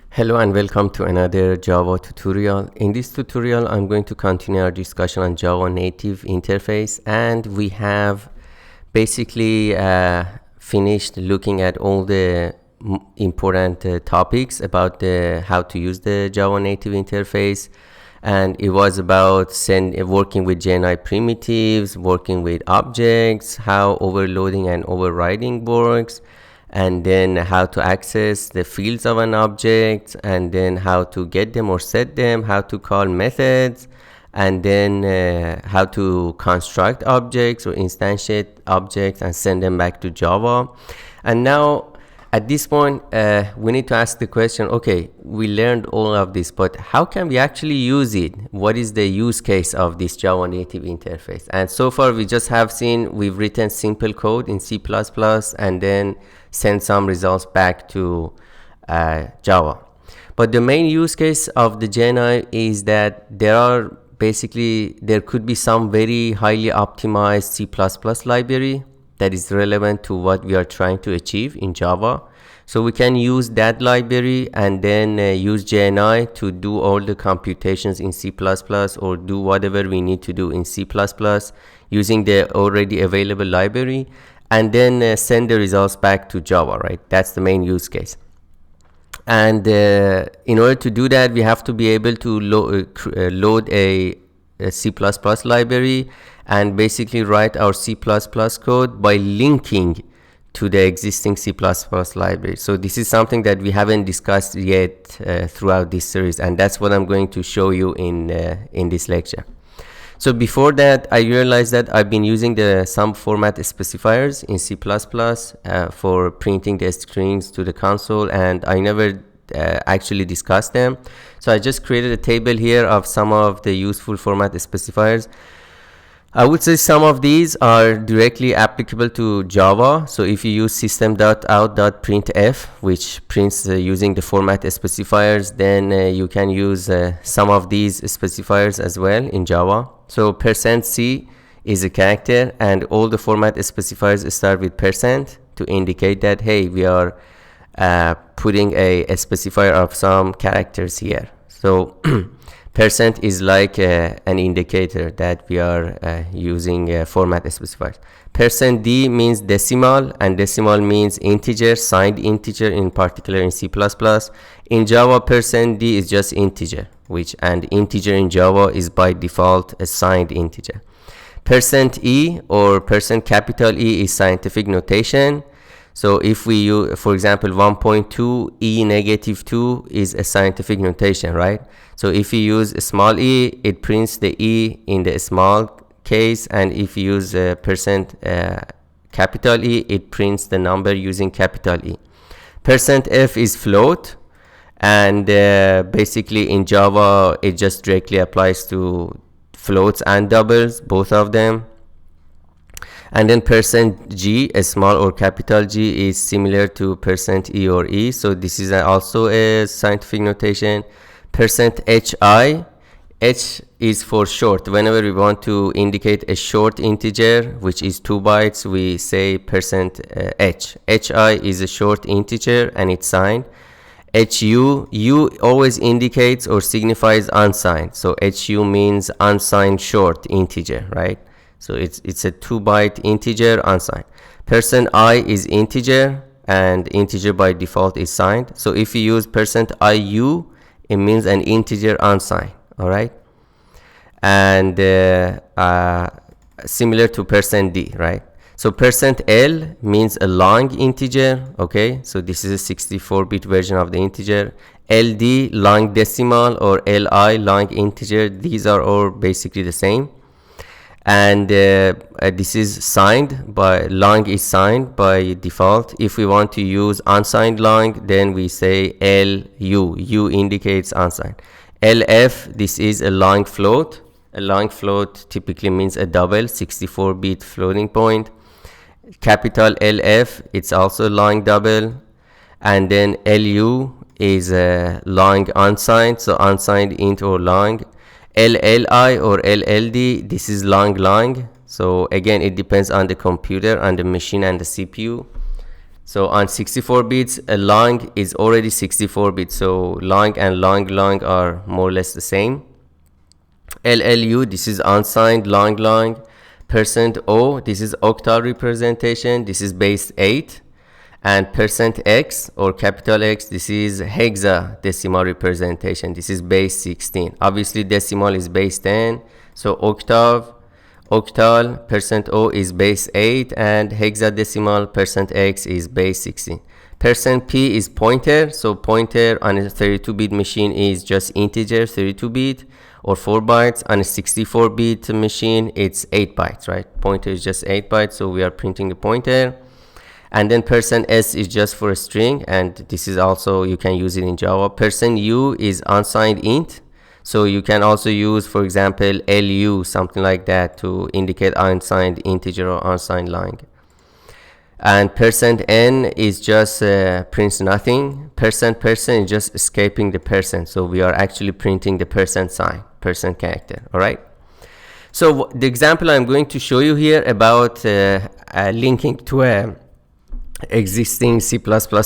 Hello and welcome to another Java tutorial. In this tutorial, I'm going to continue our discussion on Java native interface, and we have basically finished looking at all the important topics about how to use the Java native interface. And it was about working with JNI primitives, working with objects, how overloading and overriding works, and then how to access the fields of an object, and then how to get them or set them, how to call methods, and then how to construct objects or instantiate objects and send them back to Java. And now at this point we need to ask the question, okay, we learned all of this, but how can we actually use it? What is the use case of this Java native interface? And so far we just have seen we've written simple code in C++ and then send some results back to Java. But the main use case of the JNI is that there could be some very highly optimized C++ library that is relevant to what we are trying to achieve in Java. So we can use that library and then use JNI to do all the computations in C++ or do whatever we need to do in C++ using the already available library, and then send the results back to Java, right? That's the main use case. And in order to do that, we have to be able to load a C++ library and basically write our C++ code by linking to the existing C++ library. So this is something that we haven't discussed yet throughout this series, and that's what I'm going to show you in this lecture. So before that, I realized that I've been using some format specifiers in C++ for printing the strings to the console, and I never actually discussed them. So I just created a table here of some of the useful format specifiers. I would say some of these are directly applicable to Java. So if you use system.out.printf, which prints using the format specifiers, then you can use some of these specifiers as well in Java. So %c is a character, and all the format specifiers start with % to indicate that, hey, we are putting a specifier of some characters here. So % is like an indicator that we are using format specifiers. %d means decimal, and decimal means integer, signed integer, in particular in C++. In Java, %d is just integer, and integer in Java is by default a signed integer. %e or %E is scientific notation. So if we use, for example, 1.2 e negative 2 is a scientific notation, right? So if you use a small e, it prints the e in the small case, and if you use capital E, it prints the number using capital E. %f is float, and basically in Java it just directly applies to floats and doubles, both of them. And then %g, a small or capital G, is similar to %e or e, so this is also a scientific notation. %hi, h is for short. Whenever we want to indicate a short integer, which is 2 bytes, we say %h. Hi is a short integer and it's signed. U always indicates or signifies unsigned, so hu means unsigned short integer, right? So it's a 2 byte integer unsigned. %i is integer, and integer by default is signed. So if you use %iu, it means an integer unsigned, all right? And similar to %d, right? So %l means a long integer, okay? So this is a 64-bit version of the integer. LD, long decimal, or LI, long integer. These are all basically the same. And this is signed by, long is signed by default. If we want to use unsigned long, then we say LU. U indicates unsigned. LF, this is a long float. A long float typically means a double 64-bit floating point. Capital LF, it's also long double. And then LU is a long unsigned, so unsigned int or long. LLI or LLD, this is long. So again, it depends on the computer, on the machine and the CPU. So on 64 bits, a long is already 64 bits. So long and long are more or less the same. LLU, this is unsigned long. %O, this is octal representation. This is base 8. And %X or capital X, this is hexadecimal representation. This is base 16. Obviously decimal is base 10. So octal %O is base 8 and hexadecimal %X is base 16. %P is pointer. So pointer on a 32-bit machine is just integer 32-bit or 4 bytes. On a 64-bit machine, it's 8 bytes, right? Pointer is just 8 bytes. So we are printing the pointer. And then %S is just for a string, and this is also, you can use it in Java. %U is unsigned int. So you can also use, for example, LU, something like that, to indicate unsigned integer or unsigned line. And %N is just prints nothing. % is just escaping the %. So we are actually printing the % sign, % character, all right? So the example I'm going to show you here about linking to a existing C++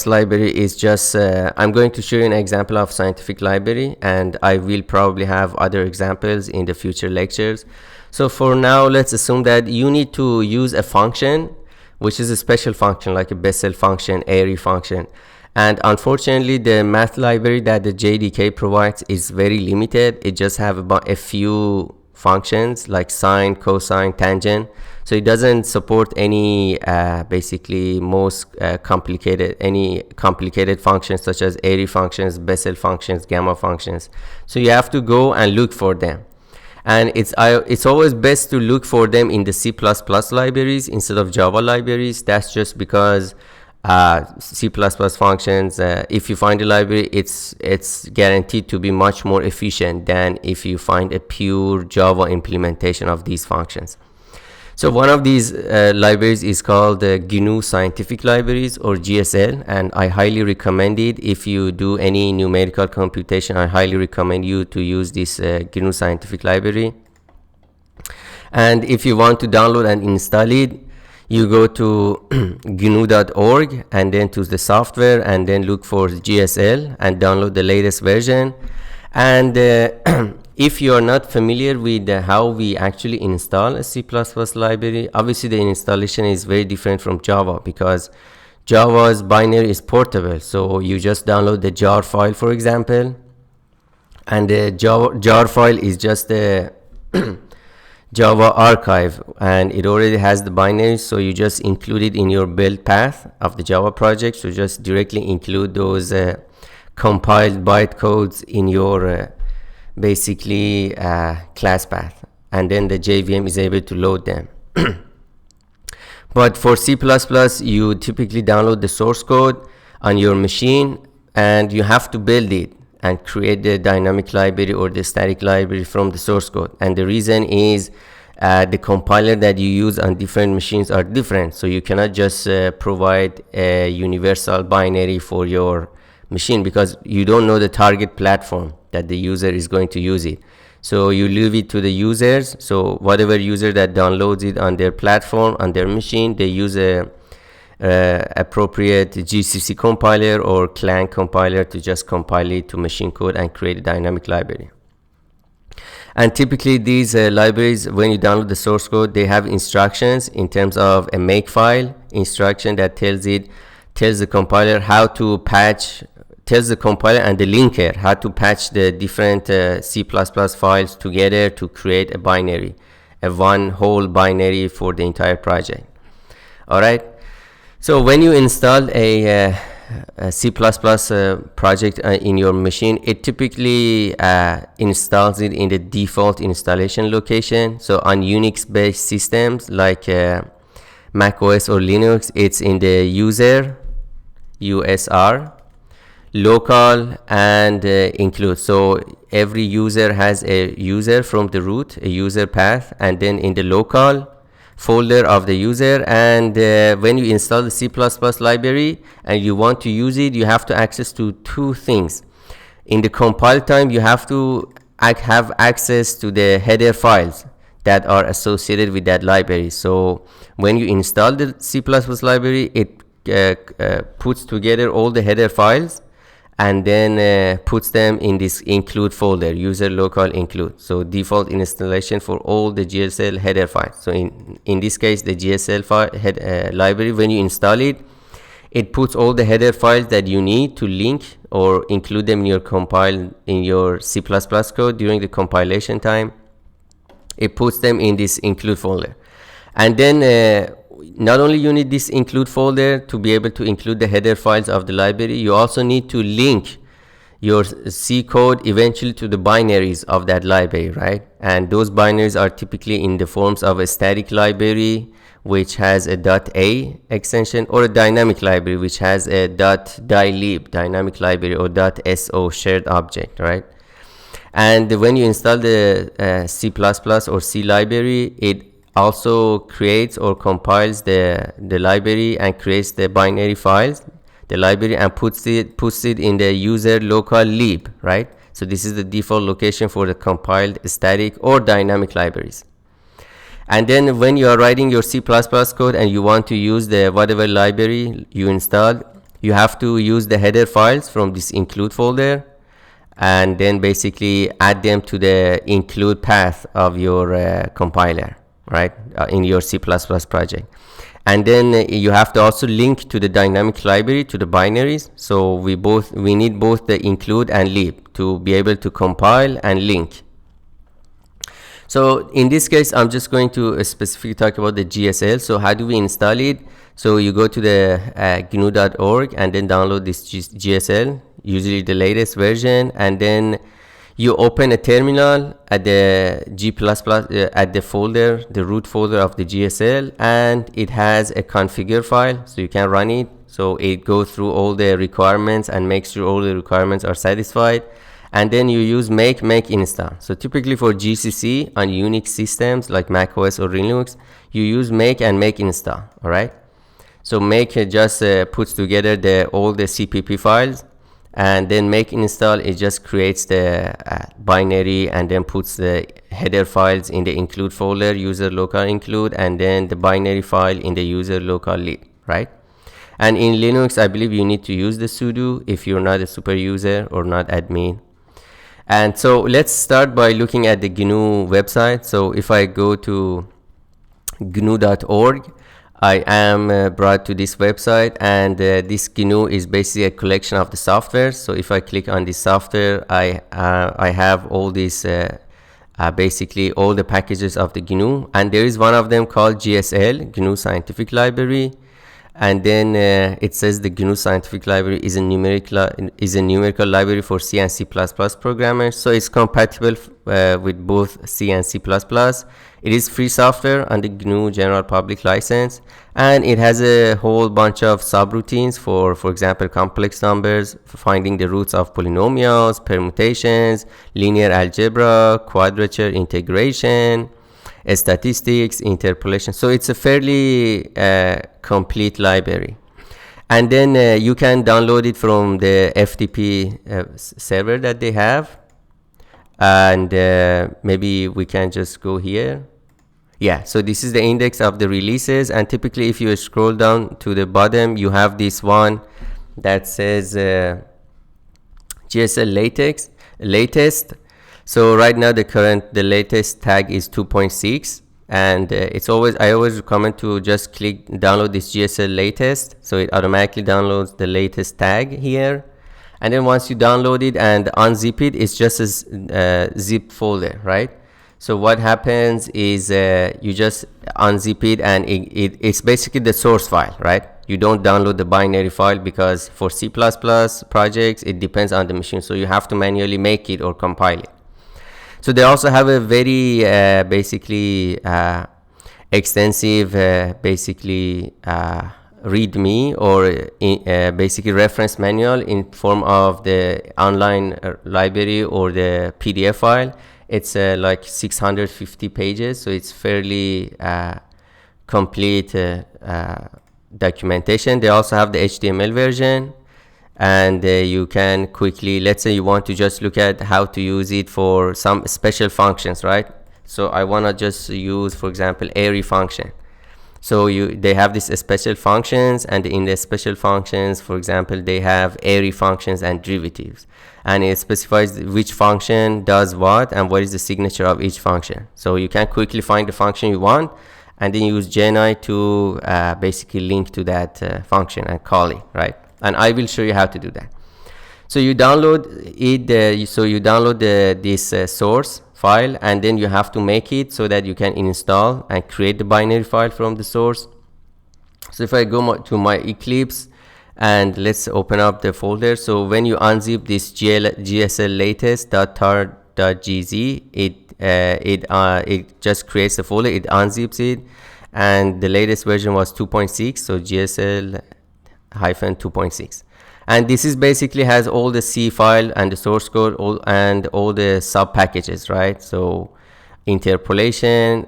library is just I'm going to show you an example of scientific library, and I will probably have other examples in the future lectures. So for now, let's assume that you need to use a function which is a special function like a Bessel function, array function, and unfortunately the math library that the JDK provides is very limited. It just have about a few functions like sine, cosine, tangent. So it doesn't support any basically most complicated functions such as array functions, Bessel functions, gamma functions. So you have to go and look for them. And it's always best to look for them in the C++ libraries instead of Java libraries. That's just because C++ functions, if you find a library, it's guaranteed to be much more efficient than if you find a pure Java implementation of these functions. So one of these libraries is called GNU Scientific Libraries, or GSL, and I highly recommend it. If you do any numerical computation, I highly recommend you to use this GNU Scientific Library. And if you want to download and install it, you go to gnu.org and then to the software and then look for GSL and download the latest version. And if you are not familiar with how we actually install a C++ library, obviously the installation is very different from Java, because Java's binary is portable. So you just download the jar file, for example, and the jar file is just a Java archive, and it already has the binary, so you just include it in your build path of the Java project. So just directly include those compiled bytecodes in your basically class path, and then the JVM is able to load them. But for C++, you typically download the source code on your machine, and you have to build it and create the dynamic library or the static library from the source code. And the reason is the compiler that you use on different machines are different. So you cannot just provide a universal binary for your machine, because you don't know the target platform that the user is going to use it. So you leave it to the users. So whatever user that downloads it on their platform, on their machine, they use a appropriate GCC compiler or Clang compiler to just compile it to machine code and create a dynamic library. And typically these libraries, when you download the source code, they have instructions in terms of a makefile instruction that tells the compiler how to patch, tells the compiler and the linker how to patch the different C++ files together to create a binary, a one whole binary for the entire project. All right. So when you install a C++ project in your machine, it typically installs it in the default installation location. So on Unix-based systems like Mac OS or Linux, it's in the user, USR, local, and include. So every user has a user from the root, a user path, and then in the local folder of the user. And when you install the C++ library and you want to use it, you have to access to two things. In the compile time, you have to have access to the header files that are associated with that library. So when you install the C++ library, it puts together all the header files and then puts them in this include folder, user local include. So default installation for all the GSL header files. So in this case, the GSL file library, when you install it, it puts all the header files that you need to link or include them in your C++ code during the compilation time. It puts them in this include folder. And then not only you need this include folder to be able to include the header files of the library, you also need to link your C code eventually to the binaries of that library, right? And those binaries are typically in the forms of a static library, which has a .a extension, or a dynamic library, which has a .dylib dynamic library, or .so shared object, right? And when you install the C++ or C library, it also creates or compiles the library and creates the binary files, the library, and puts it in the user local lib, right? So this is the default location for the compiled static or dynamic libraries. And then when you are writing your C++ code and you want to use the whatever library you installed, you have to use the header files from this include folder and then basically add them to the include path of your compiler, right, in your C++ project. And then you have to also link to the dynamic library, to the binaries. So we need both the include and lib to be able to compile and link. So in this case, I'm just going to specifically talk about the GSL. So how do we install it? So you go to the GNU.org and then download this GSL, usually the latest version, and then you open a terminal at the at the folder, the root folder of the GSL, and it has a configure file, so you can run it. So it goes through all the requirements and makes sure all the requirements are satisfied. And then you use make install. So typically for GCC on Unix systems like macOS or Linux, you use make and make install. All right. So make just puts together all the CPP files, and then make install, it just creates the binary and then puts the header files in the include folder, user local include, and then the binary file in the user local lib, right? And in Linux, I believe you need to use the sudo if you're not a super user or not admin. And so let's start by looking at the GNU website. So if I go to GNU.org, I am brought to this website, and this GNU is basically a collection of the software. So if I click on this software, I have all these basically all the packages of the GNU, and there is one of them called GSL, GNU Scientific Library. And then it says the GNU Scientific Library is a numerical library for C and C++ programmers. So it's compatible with both C and C++. It is free software on the GNU General Public License, and it has a whole bunch of subroutines for example, complex numbers, for finding the roots of polynomials, permutations, linear algebra, quadrature integration, statistics, interpolation. So it's a fairly complete library. And then you can download it from the FTP server that they have. And maybe we can just go here. Yeah, so this is the index of the releases, and typically if you scroll down to the bottom, you have this one that says GSL latest. So right now the latest tag is 2.6, and I always recommend to just download this GSL latest, so it automatically downloads the latest tag here. And then once you download it and unzip it, it's just a zip folder, right? So what happens is you just unzip it, and it's basically the source file, right? You don't download the binary file, because for C++ projects, it depends on the machine. So you have to manually make it or compile it. So they also have a very basically extensive basically readme or basically reference manual in form of the online library or the PDF file. It's like 650 pages, so it's fairly complete documentation. They also have the HTML version, and you can quickly, let's say you want to just look at how to use it for some special functions, right? So I want to just use, for example, array function. So they have these special functions, and in the special functions, for example, they have array functions and derivatives, and it specifies which function does what and what is the signature of each function. So you can quickly find the function you want, and then use JNI to basically link to that function and call it, right? And I will show you how to do that. So you download it. This source file, and then you have to make it so that you can install and create the binary file from the source. So if I go to my Eclipse, and let's open up the folder. So when you unzip this GSL latest.tar.gz, it just creates the folder, it unzips it, and the latest version was 2.6, so GSL-2.6. And this is basically has all the C file and the source code and all the sub packages, right? So interpolation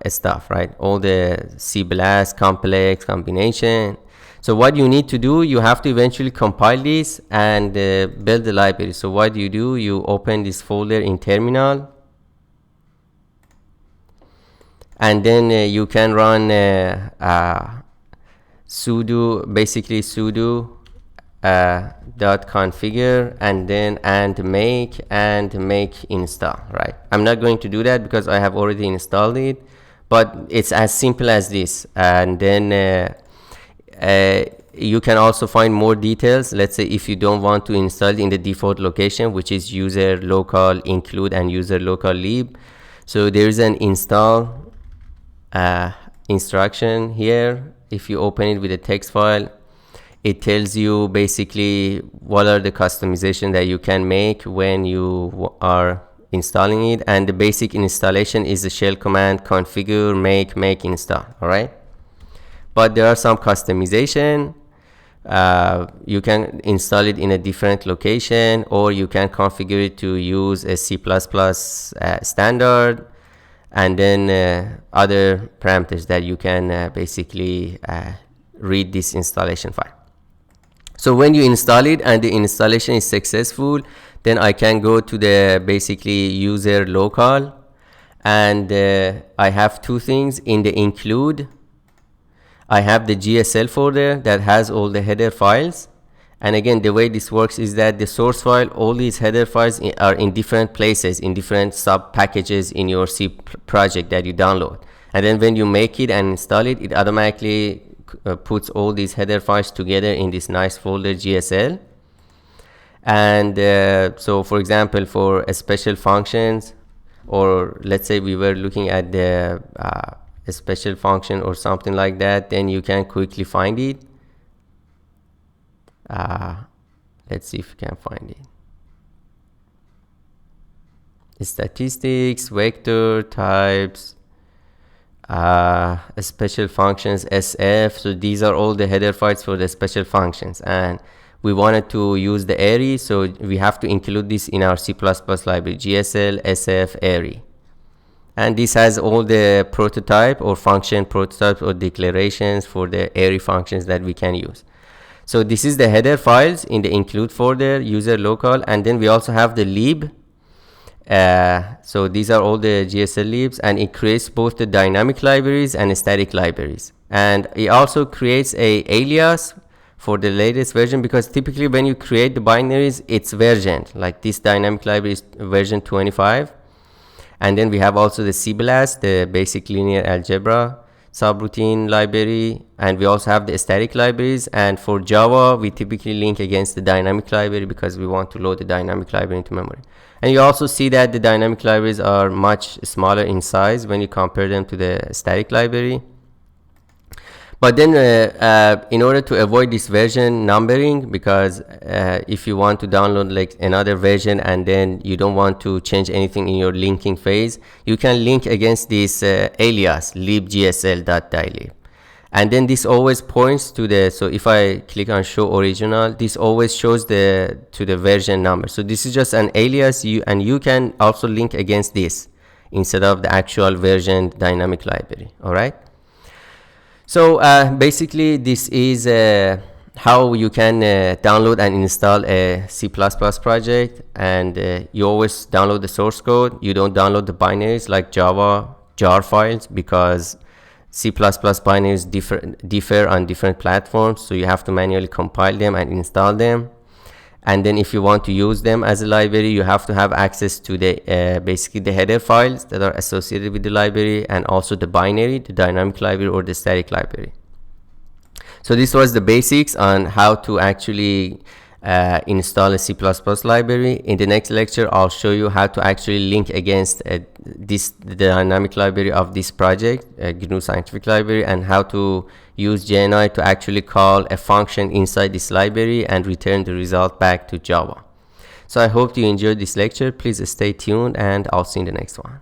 stuff, right? All the C blast, complex, combination. So what you need to do, you have to eventually compile this and build the library. So what do? You open this folder in terminal, and then you can run sudo .configure and then make install, right? I'm not going to do that because I have already installed it, but it's as simple as this. And then you can also find more details. Let's say if you don't want to install it in the default location, which is user local include and user local lib. So there is an install instruction here. If you open it with a text file, it tells you basically what are the customization that you can make when you are installing it. And the basic installation is the shell command configure make install. All right, but there are some customization. You can install it in a different location, or you can configure it to use a C++ standard, and then other parameters that you can basically read this installation file. So when you install it and the installation is successful, then I can go to the basically user local, and I have two things. In the include, I have the GSL folder that has all the header files. And again, the way this works is that the source file, all these header files are in different places, in different sub packages in your C project that you download. And then when you make it and install it, it automatically puts all these header files together in this nice folder GSL. And so for example, for special functions, or let's say we were looking at the a special function or something like that, then you can quickly find it. Let's see if you can find it. Statistics, vector types, special functions, SF. So these are all the header files for the special functions, and we wanted to use the array, so we have to include this in our C++ library, GSL SF array. And this has all the prototype or function prototypes or declarations for the array functions that we can use. So this is the header files in the include folder, user local, and then we also have the lib. So these are all the GSL libs, and it creates both the dynamic libraries and static libraries. And it also creates a alias for the latest version, because typically when you create the binaries, it's versioned. Like this dynamic library is version 25. And then we have also the CBLAST, the basic linear algebra subroutine library, and we also have the static libraries. And for Java, we typically link against the dynamic library because we want to load the dynamic library into memory. And you also see that the dynamic libraries are much smaller in size when you compare them to the static library. But then in order to avoid this version numbering, because if you want to download like another version and then you don't want to change anything in your linking phase, you can link against this alias libgsl.dylib. And then this always points to the, so if I click on show original, this always shows to the version number. So this is just an alias, and you can also link against this instead of the actual version dynamic library. All right. So basically this is how you can download and install a C++ project, and you always download the source code. You don't download the binaries like Java jar files, because C++ binaries differ on different platforms, so you have to manually compile them and install them. And then if you want to use them as a library, you have to have access to the basically the header files that are associated with the library, and also the binary, the dynamic library or the static library. So this was the basics on how to actually install a C++ library. In the next lecture, I'll show you how to actually link against the dynamic library of this project, GNU Scientific Library, and how to use JNI to actually call a function inside this library and return the result back to Java. So I hope you enjoyed this lecture. Please stay tuned, and I'll see you in the next one.